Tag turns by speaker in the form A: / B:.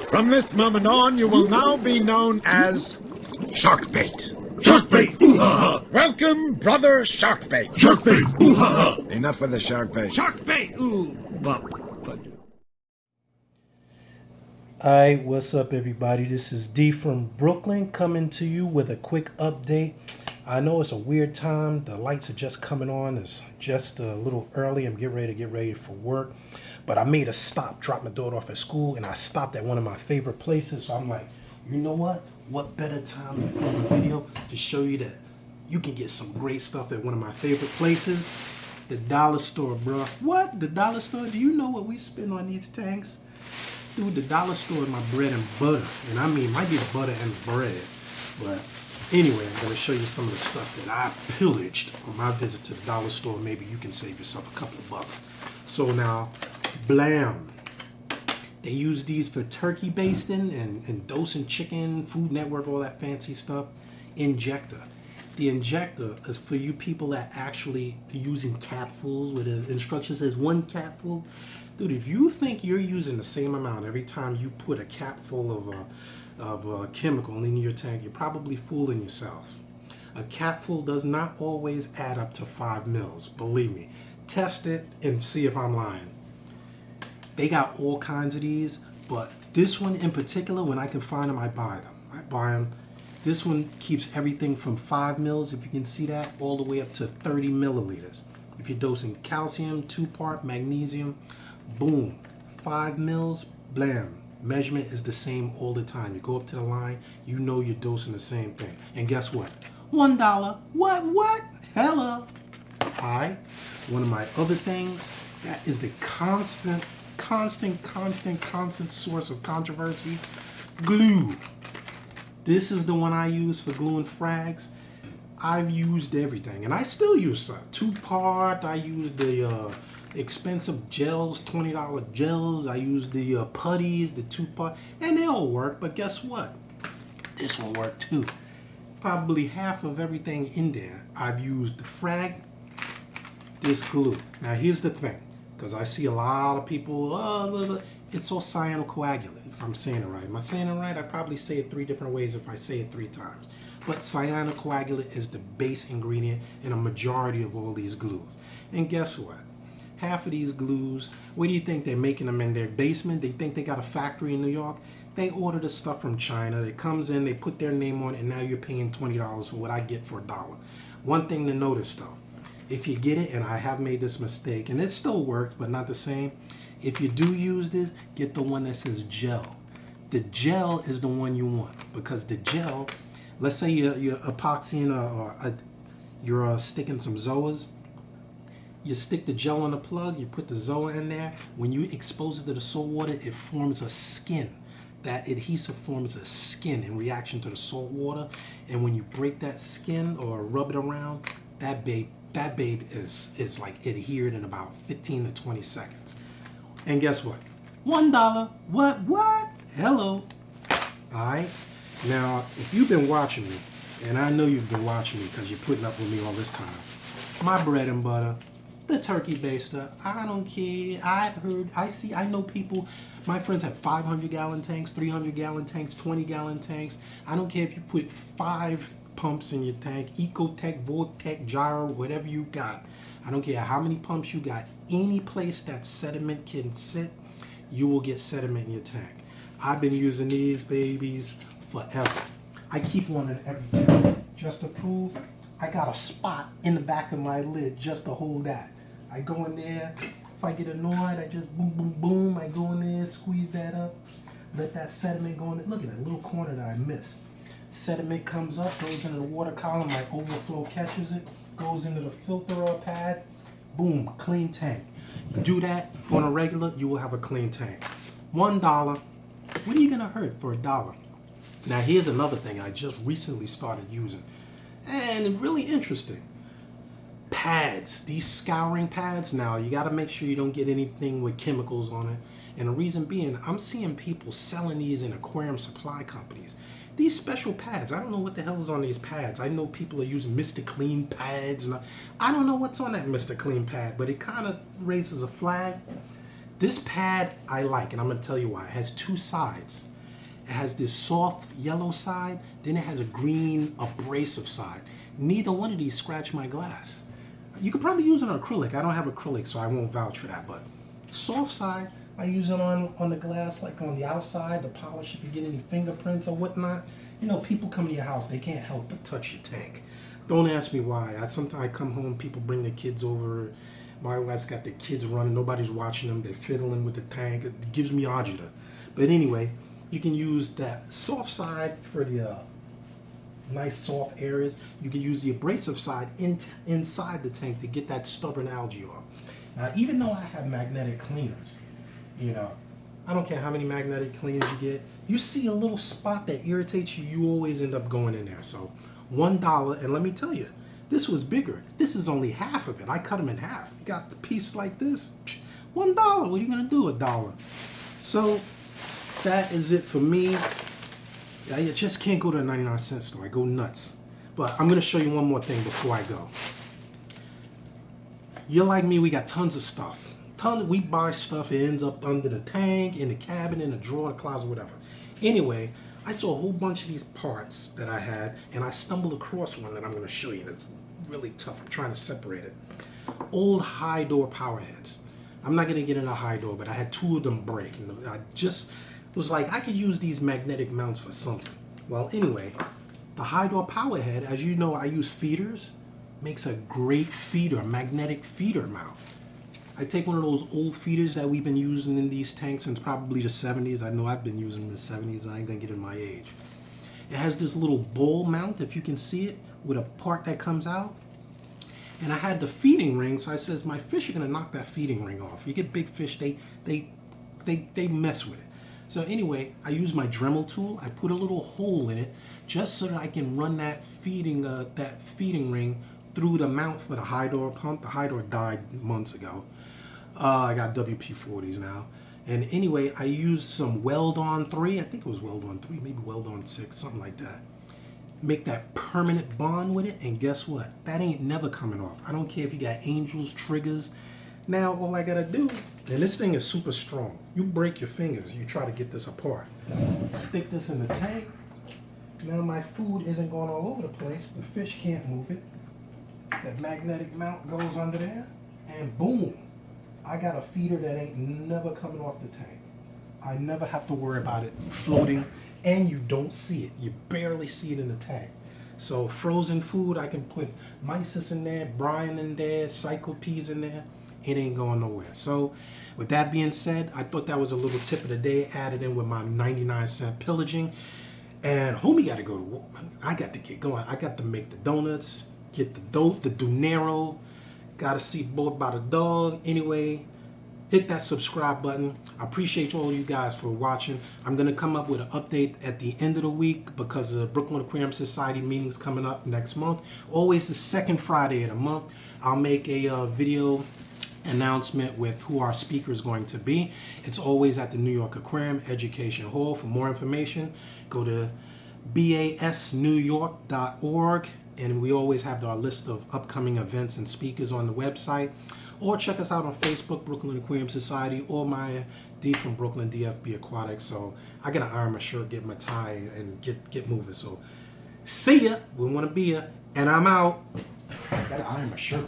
A: From this moment on, you will now be known as Sharkbait.
B: Sharkbait! Ooh-ha-ha!
A: Welcome, brother Sharkbait.
B: Sharkbait! Ooh-ha-ha!
A: Enough with the Sharkbait.
C: Sharkbait! Ooh, but.
D: Alright, what's up everybody? This is D from Brooklyn coming to you with a quick update. I know it's a weird time. The lights are just coming on. It's just a little early. I'm getting ready for work. But I made a stop, dropped my daughter off at school, and I stopped at one of my favorite places. So I'm like, you know what? What better time to film a video to show you that you can get some great stuff at one of my favorite places, the dollar store, bro. What? The dollar store? Do you know what we spend on these tanks? Dude, the dollar store is my bread and butter. And I mean, might be the butter and the bread. But anyway, I'm going to show you some of the stuff that I pillaged on my visit to the dollar store. Maybe you can save yourself a couple of bucks. So now, blam. They use these for turkey basting and dosing chicken, Food Network, all that fancy stuff. Injector. The injector is for you people that actually are using capfuls where the instruction says 1 capful. Dude, if you think you're using the same amount every time you put a cap full of chemical in your tank, you're probably fooling yourself. A capful does not always add up to 5 mils. Believe me. Test it and see if I'm lying. They got all kinds of these, but this one in particular, when I can find them, I buy them. This one keeps everything from 5 mils, if you can see that, all the way up to 30 milliliters. If you're dosing calcium, 2-part, magnesium, boom, 5 mils, blam. Measurement is the same all the time. You go up to the line, you know you're dosing the same thing. And guess what? $1. What? Hello. Alright. One of my other things, that is the constant source of controversy. Glue. This is the one I use for gluing frags. I've used everything, and I still use some. 2-part. I use the expensive gels, $20 gels. I use the putties, the 2-part, and they all work. But guess what? This one worked too. Probably half of everything in there I've used the frag, this glue. Now here's the thing, because I see a lot of people, it's all Cyano Coagulant, if I'm saying it right. Am I saying it right? I probably say it 3 different ways if I say it 3 times. But Cyano Coagulant is the base ingredient in a majority of all these glues. And guess what? Half of these glues, where do you think they're making them in their basement? They think they got a factory in New York? They order the stuff from China. It comes in, they put their name on it, and now you're paying $20 for what I get for $1. One thing to notice though, if you get it, and I have made this mistake, and it still works, but not the same. If you do use this, get the one that says gel. The gel is the one you want, because the gel, let's say you're epoxying or you're sticking some Zoas. You stick the gel on the plug, you put the Zoa in there. When you expose it to the salt water, it forms a skin. That adhesive forms a skin in reaction to the salt water. And when you break that skin or rub it around, that babe is like adhered in about 15 to 20 seconds. And guess what? $1. What? Hello. Alright. Now, if you've been watching me, and I know you've been watching me because you're putting up with me all this time, my bread and butter, the turkey baster, I don't care. I know people, my friends have 500-gallon tanks, 300-gallon tanks, 20-gallon tanks. I don't care if you put 5 pumps in your tank, Ecotech, Vortech, Gyro, whatever you got. I don't care how many pumps you got. Any place that sediment can sit, you will get sediment in your tank. I've been using these babies forever. I keep one in every tank. Just to prove, I got a spot in the back of my lid just to hold that. I go in there. If I get annoyed, I just boom, boom, boom. I go in there, squeeze that up, let that sediment go in there. Look at that little corner that I missed. Sediment comes up, goes into the water column, my overflow catches it, goes into the filter pad, boom, clean tank. You do that on a regular, you will have a clean tank. $1. What are you gonna hurt for $1? Now here's another thing I just recently started using, and really interesting. Pads, these scouring pads. Now you got to make sure you don't get anything with chemicals on it, and the reason being, I'm seeing people selling these in aquarium supply companies. These special pads, I don't know what the hell is on these pads. I know people are using Mr. Clean pads, and I don't know what's on that Mr. Clean pad, but it kind of raises a flag. This pad I like, and I'm going to tell you why. It has 2 sides. It has this soft yellow side, then it has a green abrasive side. Neither one of these scratch my glass. You could probably use it on acrylic. I don't have acrylic, so I won't vouch for that, but soft side, I use it on the glass, like on the outside, to polish if you get any fingerprints or whatnot. You know, people come to your house, they can't help but touch your tank. Don't ask me why. Sometimes I come home, people bring their kids over. My wife's got the kids running, nobody's watching them, they're fiddling with the tank. It gives me agita. But anyway, you can use that soft side for the nice soft areas. You can use the abrasive side inside the tank to get that stubborn algae off. Now, even though I have magnetic cleaners, you know, I don't care how many magnetic cleaners you get, you see a little spot that irritates you, you always end up going in there. So $1, and let me tell you, this was bigger. This is only half of it. I cut them in half. You got the piece like this, $1. What are you gonna do, $1? So that is it for me. I just can't go to a 99-cent store. I go nuts. But I'm gonna show you one more thing before I go. You're like me, we got tons of stuff. We buy stuff, it ends up under the tank, in the cabinet, in the drawer, the closet, whatever. Anyway, I saw a whole bunch of these parts that I had, and I stumbled across one that I'm gonna show you that's really tough. I'm trying to separate it. Old high door power heads. I'm not gonna get into high door, but I had 2 of them break, and I just was like, I could use these magnetic mounts for something. Well, anyway, the high door power head, as you know, I use feeders, makes a great feeder, magnetic feeder mount. I take one of those old feeders that we've been using in these tanks since probably the 70s. I know I've been using them in the 70s, and I ain't gonna get in my age. It has this little bowl mount, if you can see it, with a part that comes out. And I had the feeding ring, so I says, my fish are gonna knock that feeding ring off. You get big fish, they mess with it. So anyway, I use my Dremel tool. I put a little hole in it just so that I can run that feeding ring through the mount for the high door pump. The high door died months ago. I got WP-40s now. And anyway, I used some Weld-On 3. I think it was Weld-On 3, maybe Weld-On 6, something like that. Make that permanent bond with it, and guess what? That ain't never coming off. I don't care if you got angels, triggers. Now, all I gotta do, and this thing is super strong. You break your fingers, you try to get this apart. Stick this in the tank. Now my food isn't going all over the place. The fish can't move it. That magnetic mount goes under there, and boom. I got a feeder that ain't never coming off the tank. I never have to worry about it floating, and you don't see it. You barely see it in the tank. So frozen food, I can put mysis in there, brine in there, cyclopeas in there. It ain't going nowhere. So with that being said, I thought that was a little tip of the day added in with my 99-cent pillaging. And homie got to go to work. I got to get going. I got to make the donuts, get the dough, the dinero. Got to see bored about a dog. Anyway, hit that subscribe button. I appreciate all you guys for watching. I'm going to come up with an update at the end of the week because the Brooklyn Aquarium Society meeting's coming up next month. Always the second Friday of the month. I'll make a video announcement with who our speaker is going to be. It's always at the New York Aquarium Education Hall. For more information, go to basnewyork.org. And we always have our list of upcoming events and speakers on the website. Or check us out on Facebook, Brooklyn Aquarium Society, or my D from Brooklyn, DFB Aquatics. So I gotta iron my shirt, get my tie, and get moving. So see ya. We wanna be ya. And I'm out. Gotta iron my shirt.